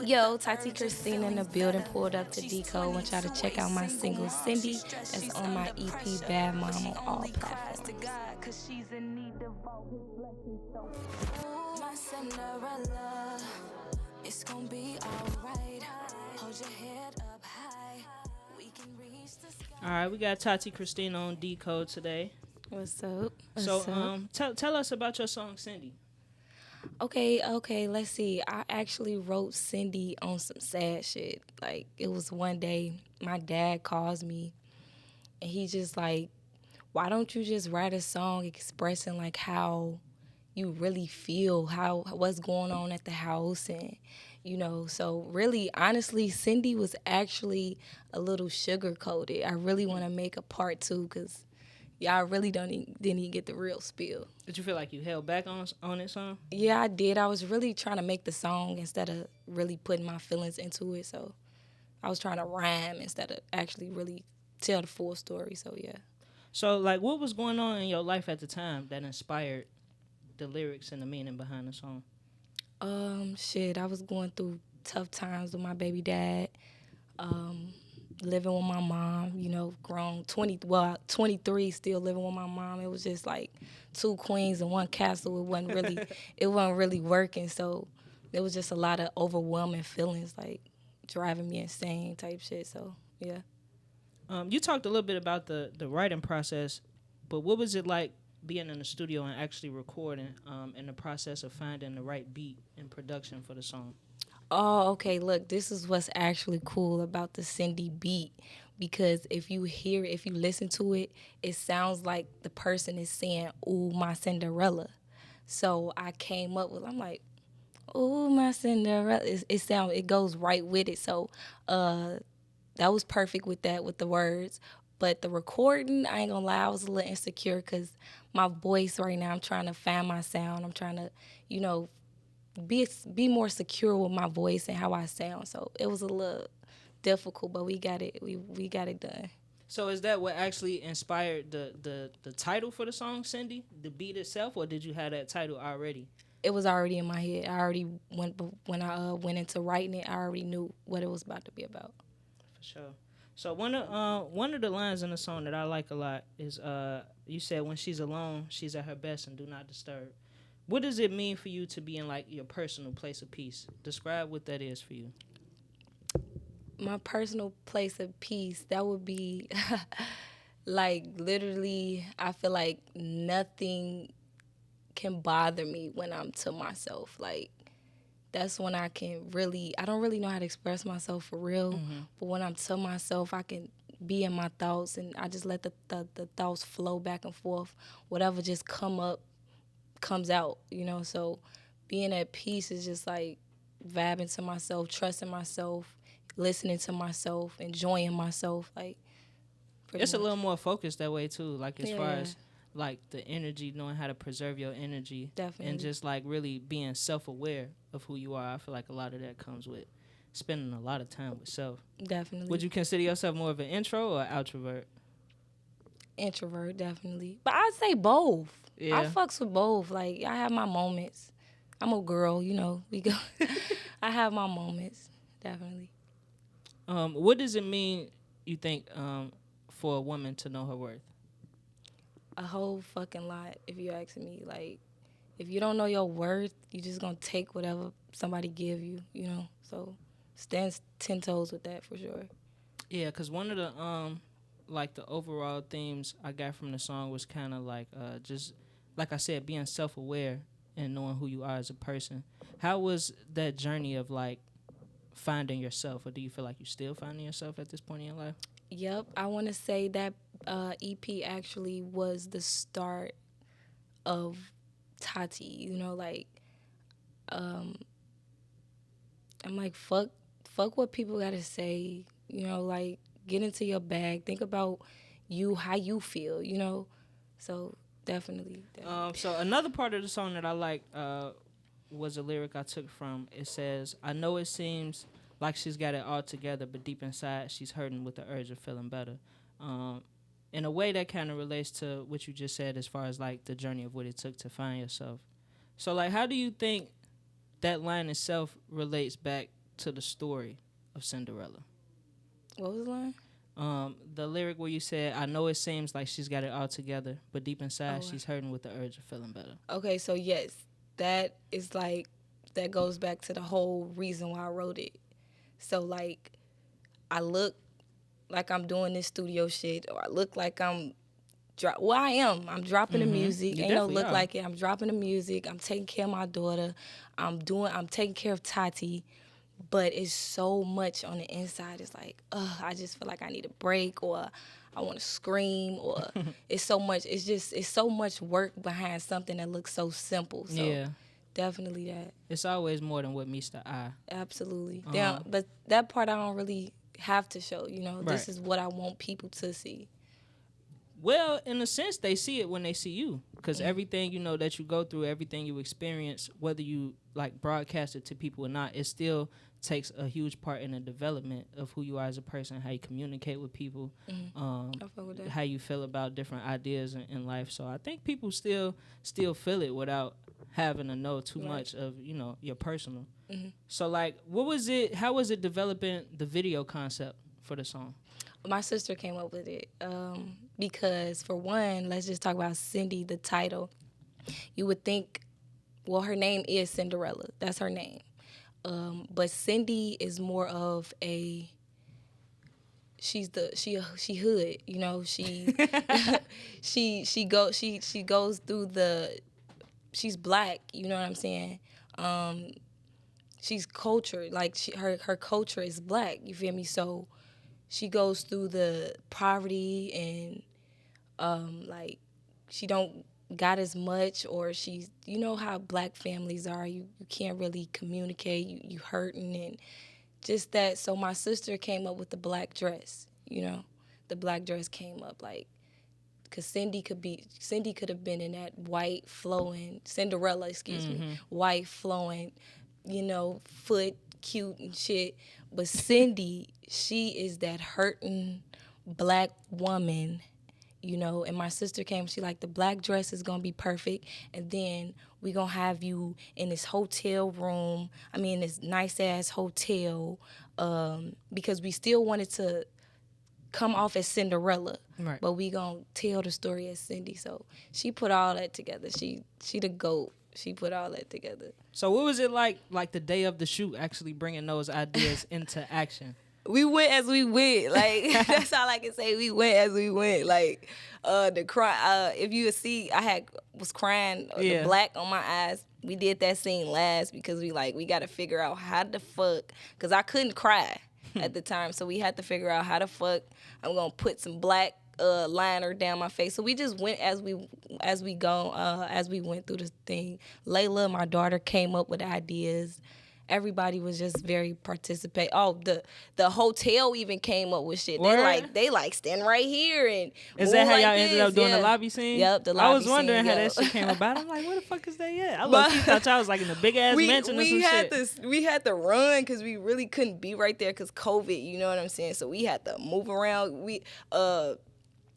Yo, Tati Christina in the building, pulled up to DeCode. Want y'all to check out my single Cindy that's on my EP Bad Mom on all platforms. My Cinderella, it's gonna be alright. Hold your head up high. We can reach the sky. All right, we got Tati Christina on DeCode today. What's up? Tell us about your song Cindy. Okay, let's see. I actually wrote Cindy on some sad shit. Like, it was one day, my dad calls me, and he just like, why don't you just write a song expressing, like, how you really feel, what's going on at the house, and, you know, so really, honestly, Cindy was actually a little sugar-coated. I really want to make a part 2, because y'all really didn't even get the real spill. Did you feel like you held back on this song? Yeah, I did. I was really trying to make the song instead of really putting my feelings into it. So I was trying to rhyme instead of actually really tell the full story. So, yeah. So, like, what was going on in your life at the time that inspired the lyrics and the meaning behind the song? I was going through tough times with my baby dad. Living with my mom, you know, grown 23, still living with my mom. It was just like 2 queens and 1 castle. It wasn't really working. So there was just a lot of overwhelming feelings, like driving me insane type shit. So yeah. You talked a little bit about the writing process, but what was it like being in the studio and actually recording, in the process of finding the right beat and production for the song? Oh, okay, look, this is what's actually cool about the Cindy beat, because if you listen to it, it sounds like the person is saying, ooh, my Cinderella. So I came up with, I'm like, ooh, my Cinderella. It goes right with it. So that was perfect with the words. But the recording, I ain't gonna lie, I was a little insecure because my voice right now, I'm trying to find my sound. I'm trying to, you know, be more secure with my voice and how I sound. So it was a little difficult, but we got it. We got it done. So is that what actually inspired the title for the song, Cindy? The beat itself, or did you have that title already? It was already in my head. I already when I went into writing it, I already knew what it was about to be about. For sure. So one of the lines in the song that I like a lot is you said, when she's alone, she's at her best and do not disturb. What does it mean for you to be in, like, your personal place of peace? Describe what that is for you. My personal place of peace, that would be, like, literally, I feel like nothing can bother me when I'm to myself. Like, that's when I don't really know how to express myself for real, but when I'm to myself, I can be in my thoughts, and I just let the thoughts flow back and forth. Whatever just comes out, you know. So being at peace is just like vibing to myself, trusting myself, listening to myself, enjoying myself. Like, it's a little more focused that way too, like as far as like the energy, knowing how to preserve your energy. Definitely. And just like really being self-aware of who you are. I feel like a lot of that comes with spending a lot of time with self. Definitely. Would you consider yourself more of an intro or outrovert? Introvert, definitely. But I'd say both. Yeah. I fucks with both. Like, I have my moments. I'm a girl, you know. I have my moments, definitely. What does it mean, you think, for a woman to know her worth? A whole fucking lot, if you ask me. Like, if you don't know your worth, you just gonna take whatever somebody give you, you know. So stand 10 toes with that for sure. Yeah, because one of the like the overall themes I got from the song was kind of like just like I said, being self-aware and knowing who you are as a person. How was that journey of like finding yourself, or do you feel like you're still finding yourself at this point in your life? Yep, I want to say that EP actually was the start of Tati. You know, like I'm like fuck what people gotta say. You know, like get into your bag. Think about you, how you feel. You know, so definitely. So another part of the song that I like was a lyric I took from. It says, "I know it seems like she's got it all together, but deep inside she's hurting with the urge of feeling better." In a way that kind of relates to what you just said as far as like the journey of what it took to find yourself. So like, how do you think that line itself relates back to the story of Cinderella? What was the line? The lyric where you said, I know it seems like she's got it all together, but deep inside she's hurting with the urge of feeling better. Okay, so yes, that is like, that goes back to the whole reason why I wrote it. So like, I look like I'm doing this studio shit, or I look like I'm I am. I'm dropping the music. You Ain't no definitely look are. like it. I'm dropping the music. I'm taking care of my daughter. I'm taking care of Tati. But it's so much on the inside. It's like, I just feel like I need a break, or I want to scream, or it's so much. It's so much work behind something that looks so simple. So Yeah. definitely that. It's always more than what meets the eye. Absolutely. Uh-huh. But that part I don't really have to show. You know, Right. This is what I want people to see. Well, in a sense, they see it when they see you, because everything that you go through, everything you experience, whether you like broadcast it to people or not, it still takes a huge part in the development of who you are as a person, how you communicate with people, I fuck with that. how you feel about different ideas in life. So I think people still feel it without having to know too much of your personal. So like, how was it developing the video concept for the song? My sister came up with it because, for one, let's just talk about Cindy, the title. You would think, well, her name is Cinderella. That's her name. But Cindy is more of a, she hood, she goes through she's black, you know what I'm saying? She's cultured, like her culture is black, you feel me? So she goes through the poverty and like she don't got as much, or she's, you know how black families are, you can't really communicate, you hurting and just that. So my sister came up with the black dress, the black dress came up like, because Cindy could have been in that white flowing, Cinderella, white flowing, foot cute and shit. But Cindy, she is that hurting black woman, and my sister came, she like, the black dress is gonna be perfect, and then we gonna have you in this hotel room, this nice ass hotel, because we still wanted to come off as Cinderella, right, but we gonna tell the story as Cindy. So she put all that together. She the GOAT. She put all that together. So what was it like the day of the shoot, actually bringing those ideas into action? We went as we went. Like, that's all I can say. We went as we went. Like, the cry. If you would see, was crying. The black on my eyes. We did that scene last because we got to figure out how the fuck, because I couldn't cry at the time, so we had to figure out how the fuck I'm gonna put some black liner down my face. So we just went as we went through the thing. Layla, my daughter, came up with ideas. Everybody was just very participate. Oh, the hotel even came up with shit. Word? They standing right here and is that how like y'all ended up doing the lobby scene? Yep, the lobby scene. I was wondering how yo. that shit came about. I'm like, where the fuck is that at? I low-key thought y'all was like in a big ass mansion or some shit. We had to run because we really couldn't be right there because COVID. You know what I'm saying? So we had to move around.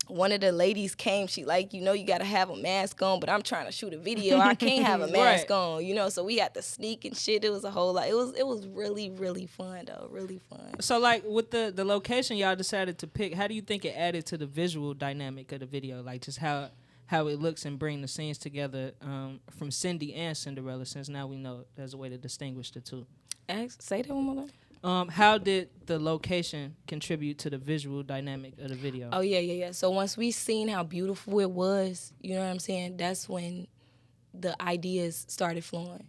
One of the ladies came, she like, you got to have a mask on, but I'm trying to shoot a video. I can't have a mask on, so we had to sneak and shit. It was a whole lot. It was really, really fun, though. Really fun. So, like, with the location y'all decided to pick, how do you think it added to the visual dynamic of the video? Like, just how it looks and bring the scenes together from Cindy and Cinderella, since now we know there's a way to distinguish the two. Say that one more time. How did the location contribute to the visual dynamic of the video? Oh, yeah. So once we seen how beautiful it was, you know what I'm saying, that's when the ideas started flowing.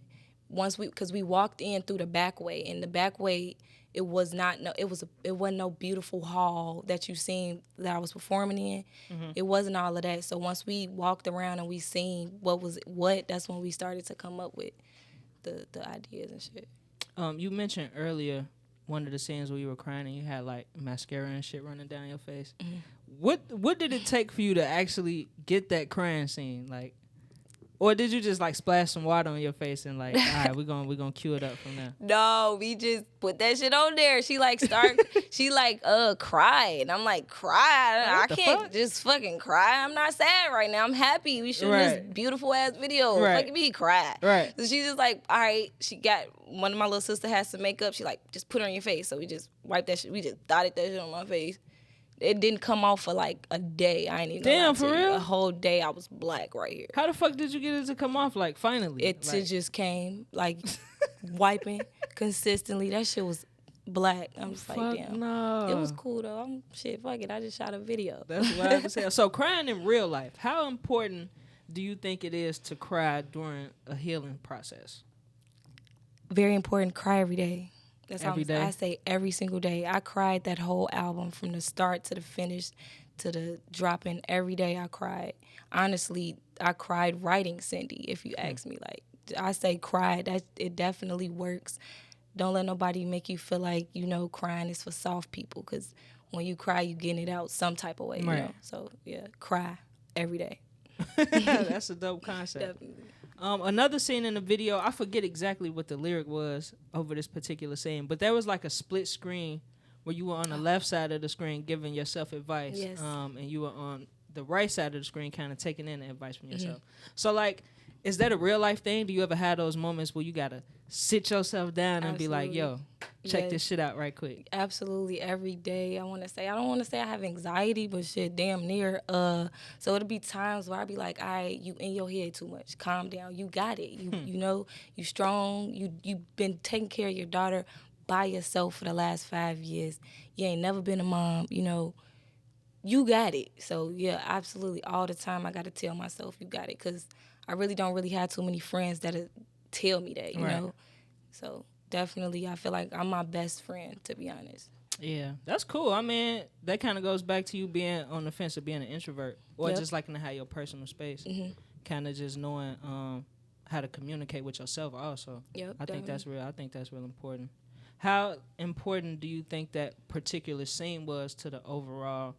Because we walked in through the back way, and the back way, it wasn't no beautiful hall that you seen that I was performing in. Mm-hmm. It wasn't all of that. So once we walked around and we seen what, that's when we started to come up with the ideas and shit. You mentioned earlier one of the scenes where you were crying and you had like mascara and shit running down your face. Mm-hmm. What did it take for you to actually get that crying scene? Like, Or did you just like splash some water on your face and like, all right, we're gonna cue it up from there? No, we just put that shit on there. She like she like cry, and I'm like, cry? I What the can't fuck? just fucking cry. I'm not sad right now. I'm happy. We shooting this Right. beautiful ass video. Right. Fucking me cry. Right. So she's just like, all right. She got one of my little sister has some makeup. She like just put it on your face. So we just wiped that shit. We just dotted that shit on my face. It didn't come off for like a day. I ain't even gonna lie Damn, to for you. real? A whole day I was black right here. How the fuck did you get it to come off? Like finally, It like, just came like wiping consistently. That shit was black. I'm just like, fuck damn. no. It was cool though. Shit, fuck it. I just shot a video. That's what I have to say. So crying in real life, how important do you think it is to cry during a healing process? Very important. Cry every day. That's Every all day? I say every single day. I cried that whole album from the start to the finish to the dropping. Every day I cried. Honestly, I cried writing Cindy. If you ask me, like I say, cry. That it definitely works. Don't let nobody make you feel like crying is for soft people. Because when you cry, you getting it out some type of way. You Right. know. So yeah, cry every day. That's a dope concept. Definitely. Another scene in the video, I forget exactly what the lyric was over this particular scene, but there was like a split screen where you were on the left side of the screen giving yourself advice, Yes. and you were on the right side of the screen kind of taking in the advice from yourself. So like, is that a real life thing? Do you ever have those moments where you gotta sit yourself down and be like, yo, check Yes. this shit out right quick? Absolutely every day. I don't want to say I have anxiety, but shit, damn near. So it'll be times where I be like, all right, you in your head too much. Calm down. You got it. You know, you strong. You've been taking care of your daughter by yourself for the last 5 years. You ain't never been a mom. You know, you got it. So yeah, absolutely. All the time I got to tell myself you got it, because I really don't have too many friends that'll tell me that, you Right. know. So definitely, I feel like I'm my best friend, to be honest. Yeah, that's cool. I mean, that kind of goes back to you being on the fence of being an introvert, or Yep. just liking to have your personal space. Mm-hmm. Kind of just knowing how to communicate with yourself also. Yep, I think definitely. that's real. I think that's real important. How important do you think that particular scene was to the overall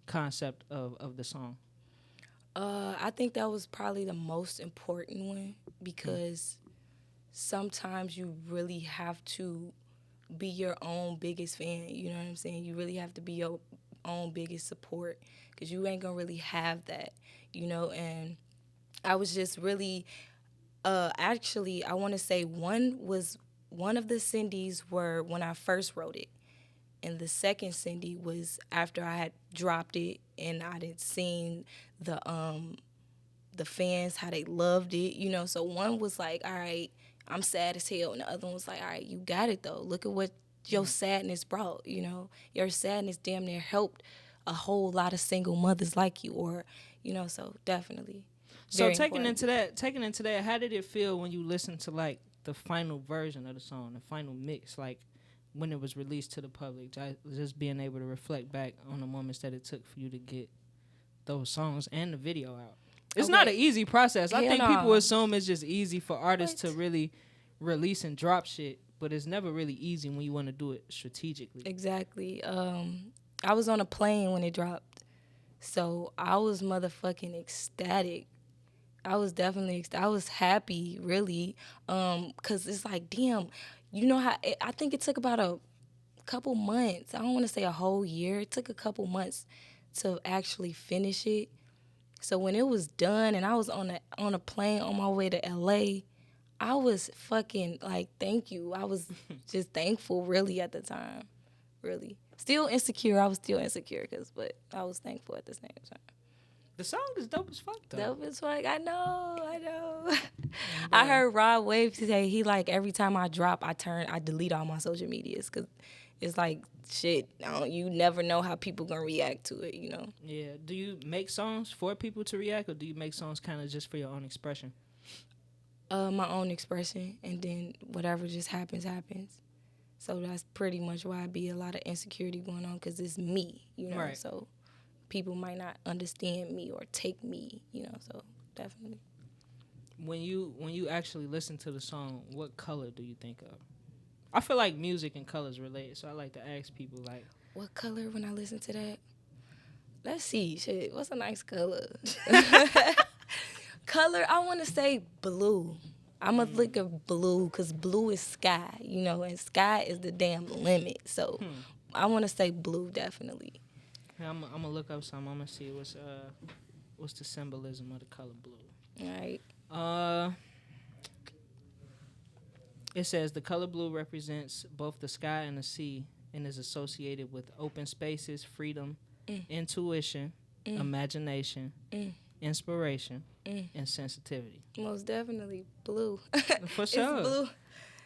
concept of the song? I think that was probably the most important one, because sometimes you really have to be your own biggest fan. You know what I'm saying? You really have to be your own biggest support, because you ain't gonna really have that, you know. And I was just really, actually, I want to say one of the Cindy's were when I first wrote it, and the second Cindy was after I had dropped it and I had seen the fans, how they loved it, you know. So one was like, all right, I'm sad as hell, and the other one was like, all right, you got it though. Look at what your sadness brought, you know. Your sadness damn near helped a whole lot of single mothers like you, or, you know. So definitely. So very taking important. into that, how did it feel when you listened to like the final version of the song, the final mix, like when it was released to the public? Just being able to reflect back on the moments that it took for you to get those songs and the video out. It's not an easy process. I Hell think no. people assume it's just easy for artists What? to really release and drop shit, but it's never really easy when you want to do it strategically. Exactly. I was on a plane when it dropped, so I was motherfucking ecstatic. I was definitely I was happy, really, because it's like, damn, you know how I think it took about a couple months. I don't want to say a whole year. It took a couple months to actually finish it. So when it was done and I was on a plane on my way to LA, I was fucking like, thank you. I was just thankful, really, at the time, really. Still insecure. I was still insecure, but I was thankful at the same time. The song is dope as fuck though. Dope as fuck. I know. I heard Rod Wave say he like every time I drop, I delete all my social medias, because it's like, shit, you never know how people gonna react to it, you know. Yeah. Do you make songs for people to react, or do you make songs kind of just for your own expression? My own expression, and then whatever just happens. So that's pretty much why I be a lot of insecurity going on, because it's me, you know. Right. So people might not understand me or take me, you know. So definitely. When you actually listen to the song, what color do you think of? I feel like music and colors relate, so I like to ask people like, What color when I listen to that? Let's see. Shit, what's a nice color? color, I want to say blue. I'm going to look at blue because blue is sky, you know, and sky is the damn limit. So I want to say blue, definitely. Yeah, I'm going to look up something. I'm going to see what's the symbolism of the color blue. All right. It says the color blue represents both the sky and the sea and is associated with open spaces, freedom, intuition, imagination, inspiration, and sensitivity. Most definitely blue. For sure. It's blue.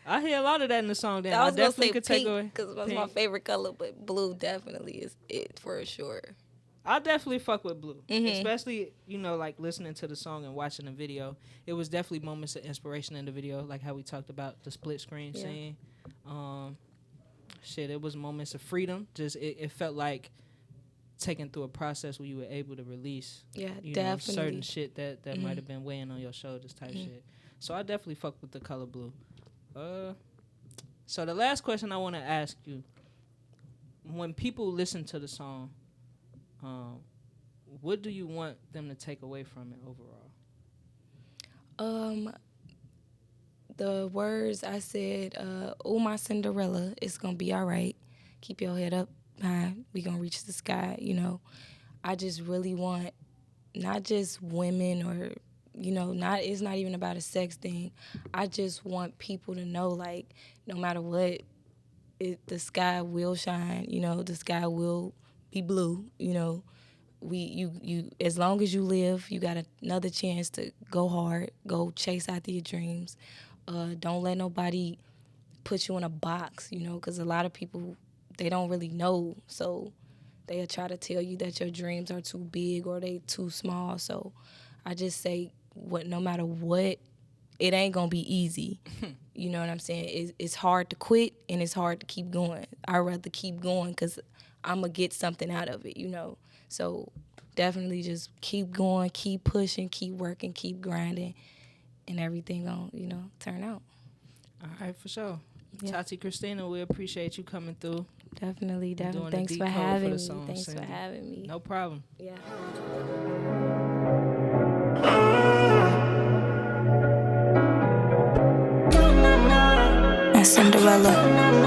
I hear a lot of that in the song. Then I was definitely gonna could say take away pink because that's my favorite color, but blue definitely is it for sure. I definitely fuck with blue, especially, you know, like listening to the song and watching the video. It was definitely moments of inspiration in the video, like how we talked about the split screen scene. It was moments of freedom. Just it felt like taken through a process where you were able to release, definitely know, certain shit that might have been weighing on your shoulders type shit. So I definitely fuck with the color blue. So the last question I want to ask you, when people listen to the song, what do you want them to take away from it overall? The words I said, oh, my Cinderella, it's going to be all right. Keep your head up high. We going to reach the sky, you know. I just really want not just women or, you know, it's not even about a sex thing. I just want people to know, like, no matter what, the sky will shine, you know, the sky will be blue, you know. You as long as you live, you got another chance to go hard, go chase after your dreams. Don't let nobody put you in a box, you know, because a lot of people, they don't really know. So they'll try to tell you that your dreams are too big or they too small. So I just say, no matter what, it ain't going to be easy. You know what I'm saying? It's hard to quit and it's hard to keep going. I'd rather keep going because I'm going to get something out of it, you know. So definitely just keep going, keep pushing, keep working, keep grinding, and everything gonna, you know, turn out. All right, for sure. Yeah. Tati Christina, we appreciate you coming through. Definitely. Thanks for having me. Thanks Cindy. for having me. No problem. Yeah. And Cinderella.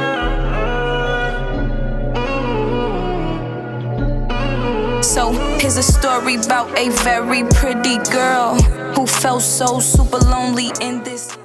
So here's a story about a very pretty girl who felt so super lonely in this